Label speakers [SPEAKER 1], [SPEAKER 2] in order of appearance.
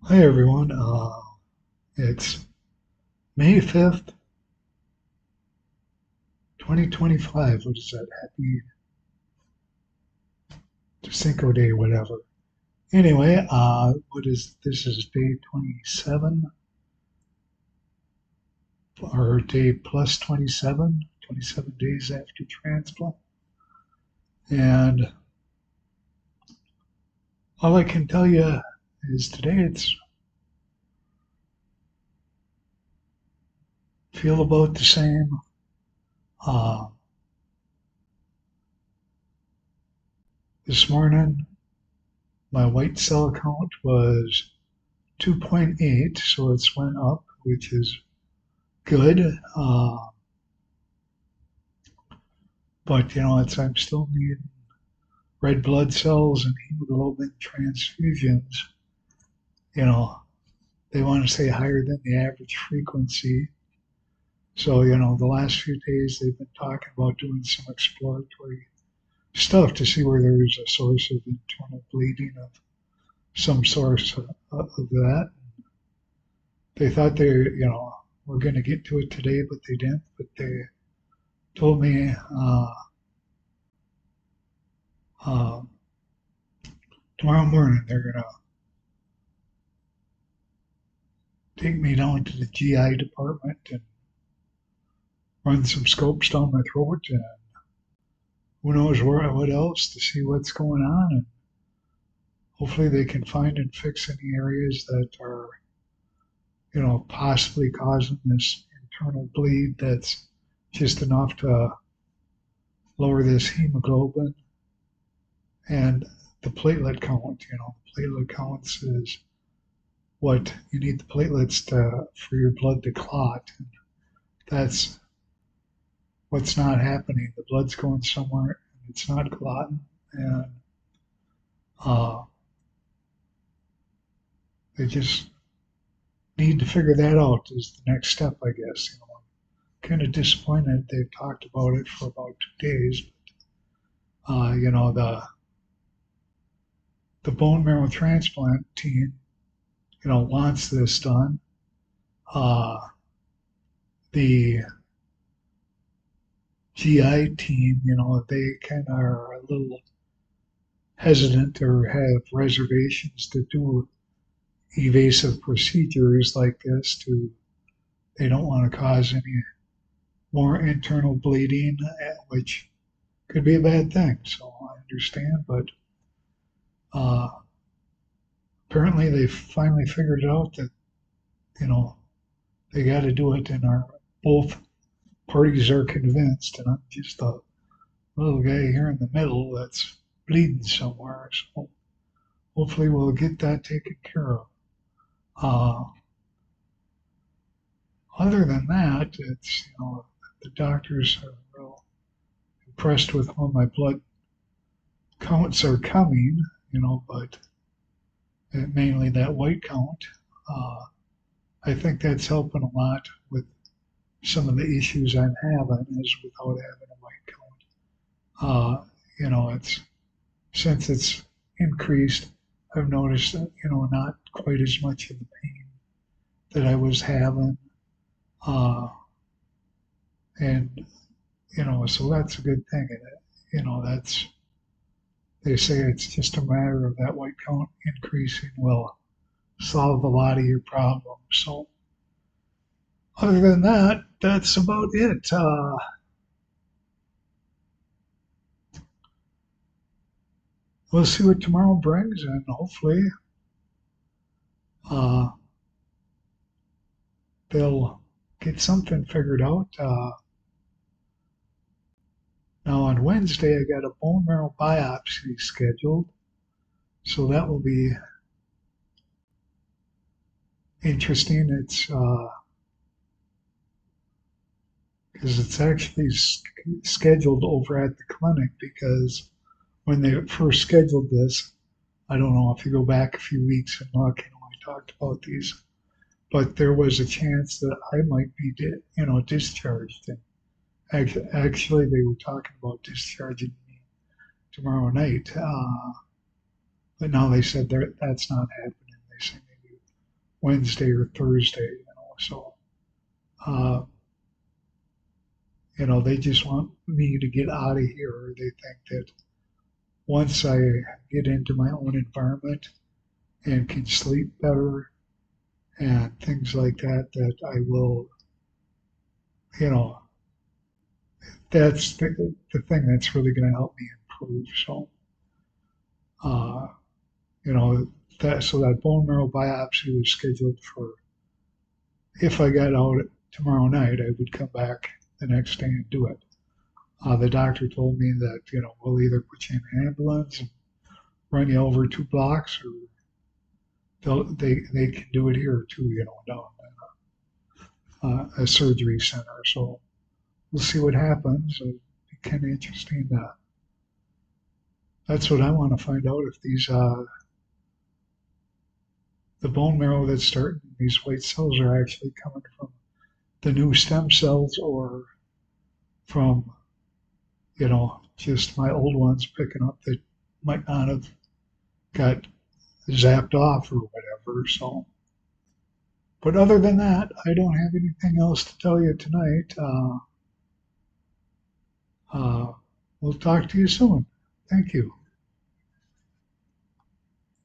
[SPEAKER 1] Hi everyone. It's May 5th, 2025. What is that? Happy Cinco Day, whatever. Anyway, what is this? Is day 27 or day plus 27? 27 days after transplant. And all I can tell you is today it's feel about the same. Uh, this morning, my white cell count was 2.8, so it's went up, which is good. But I'm still needing red blood cells and hemoglobin transfusions. You know, they want to say higher than the average frequency. So, the last few days they've been talking about doing some exploratory stuff to see where there is a source of internal bleeding of some source of that. They thought were going to get to it today, but they didn't. But they told me uh, tomorrow morning they're going to take me down to the GI department and run some scopes down my throat and who knows what else to see what's going on. And hopefully they can find and fix any areas that are, possibly causing this internal bleed that's just enough to lower this hemoglobin and the platelet count. The platelet counts is what you need the platelets for your blood to clot. And that's what's not happening. The blood's going somewhere and it's not clotting. And uh, they just need to figure that out is the next step, I guess. I'm kind of disappointed they've talked about it for about 2 days. The bone marrow transplant team, wants this done. Uh, the GI team, they kind of are a little hesitant or have reservations to do evasive procedures like this. They don't want to cause any more internal bleeding, which could be a bad thing. So I understand, but uh, apparently they finally figured out that you know they got to do it, and are both parties are convinced, and I'm just a little guy here in the middle that's bleeding somewhere. So hopefully we'll get that taken care of. Uh, Other than that, it's the doctors are real impressed with how my blood counts are coming, but mainly that white count. Uh, I think that's helping a lot with some of the issues I'm having is without having a white count. It's since it's increased, I've noticed that, not quite as much of the pain that I was having. Uh, and, so that's a good thing. And, that's, they say it's just a matter of that white count increasing will solve a lot of your problems. So other than that, that's about it. We'll see what tomorrow brings, and hopefully uh, they'll get something figured out. Now on Wednesday, I got a bone marrow biopsy scheduled, so that will be interesting. It's because it's actually scheduled over at the clinic because when they first scheduled this, I don't know if you go back a few weeks and look, I talked about these, but there was a chance that I might be, discharged. And actually, they were talking about discharging me tomorrow night, but now they said that's not happening. They say maybe Wednesday or Thursday, so, uh, they just want me to get out of here. They think that once I get into my own environment and can sleep better and things like that, that I will, you know, that's the thing that's really going to help me improve. So, uh, you know, that bone marrow biopsy was scheduled for, if I got out tomorrow night, I would come back the next day and do it. The doctor told me that, we'll either put you in an ambulance and run you over 2 blocks, or they can do it here too, down at a surgery center. So we'll see what happens. It'd be kind of interesting. That's what I want to find out, if the bone marrow that's starting, these white cells are actually coming from the new stem cells, or from, just my old ones picking up that might not have got zapped off or whatever. So, but other than that, I don't have anything else to tell you tonight. Uh, we'll talk to you soon. Thank you.